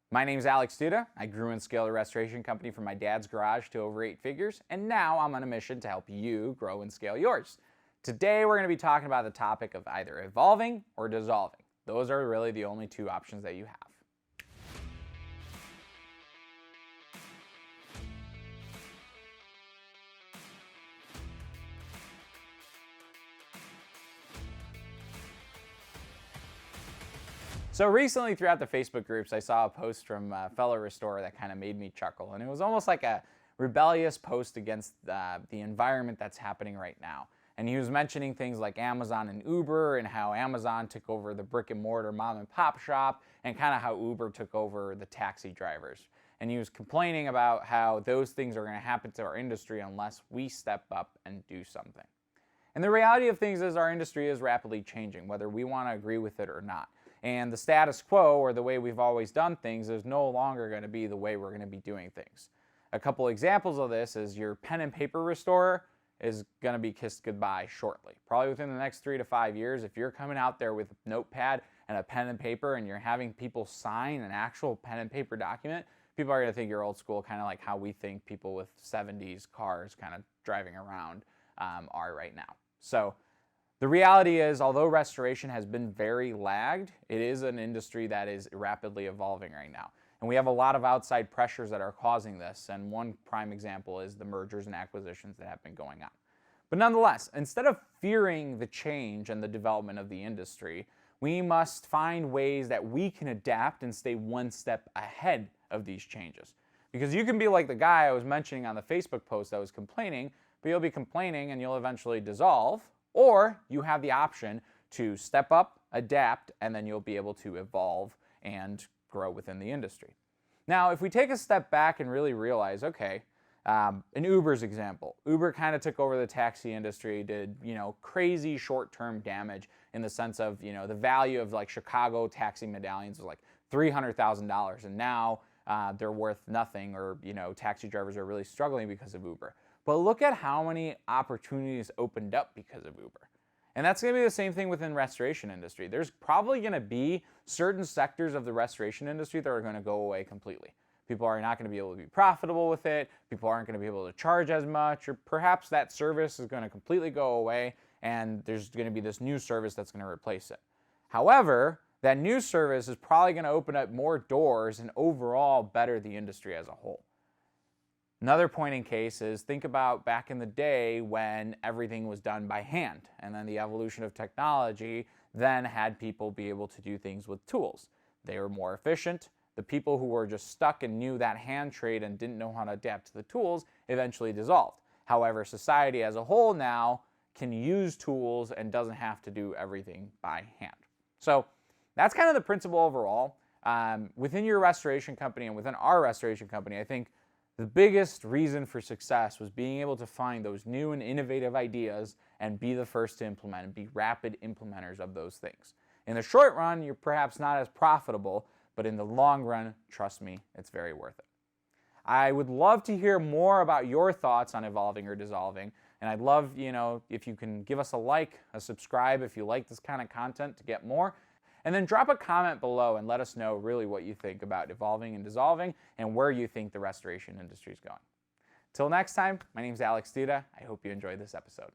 My name's Alex Duda. I grew and scaled a restoration company from my dad's garage to over 8 figures, and now I'm on a mission to help you grow and scale yours. Today we're going to be talking about the topic of either evolving or dissolving. Those are really the only two options that you have. So recently throughout the Facebook groups, I saw a post from a fellow restorer that kind of made me chuckle. And it was almost like a rebellious post against the environment that's happening right now. And he was mentioning things like Amazon and Uber and how Amazon took over the brick and mortar mom and pop shop and kind of how Uber took over the taxi drivers. And he was complaining about how those things are going to happen to our industry unless we step up and do something. And the reality of things is our industry is rapidly changing, whether we want to agree with it or not. And the status quo, or the way we've always done things, is no longer going to be the way we're going to be doing things. A couple examples of this is your pen and paper restorer is going to be kissed goodbye shortly. Probably within the next 3 to 5 years, if you're coming out there with a notepad and a pen and paper and you're having people sign an actual pen and paper document, people are going to think you're old school, kind of like how we think people with 70s cars kind of driving around are right now. So the reality is, although restoration has been very lagged, it is an industry that is rapidly evolving right now. And we have a lot of outside pressures that are causing this, and one prime example is the mergers and acquisitions that have been going on. But nonetheless, instead of fearing the change and the development of the industry, we must find ways that we can adapt and stay one step ahead of these changes. Because you can be like the guy I was mentioning on the Facebook post that was complaining, but you'll be complaining and you'll eventually dissolve. Or you have the option to step up, adapt, and then you'll be able to evolve and grow within the industry. Now, if we take a step back and really realize, okay, in Uber's example, Uber kind of took over the taxi industry, did crazy short-term damage in the sense of the value of like Chicago taxi medallions was like $300,000, and now they're worth nothing, or taxi drivers are really struggling because of Uber. But look at how many opportunities opened up because of Uber. And that's going to be the same thing within the restoration industry. There's probably going to be certain sectors of the restoration industry that are going to go away completely. People are not going to be able to be profitable with it. People aren't going to be able to charge as much, or perhaps that service is going to completely go away and there's going to be this new service that's going to replace it. However, that new service is probably going to open up more doors and overall better the industry as a whole. Another point in case is think about back in the day when everything was done by hand, and then the evolution of technology then had people be able to do things with tools. They were more efficient. The people who were just stuck and knew that hand trade and didn't know how to adapt to the tools eventually dissolved. However, society as a whole now can use tools and doesn't have to do everything by hand. So that's kind of the principle overall. Within your restoration company and within our restoration company, I think the biggest reason for success was being able to find those new and innovative ideas and be the first to implement and be rapid implementers of those things. In the short run, you're perhaps not as profitable, but in the long run, trust me, it's very worth it. I would love to hear more about your thoughts on evolving or dissolving, and I'd love, if you can give us a like, a subscribe if you like this kind of content to get more. And then drop a comment below and let us know really what you think about evolving and dissolving and where you think the restoration industry is going. Till next time, my name is Alex Duda. I hope you enjoyed this episode.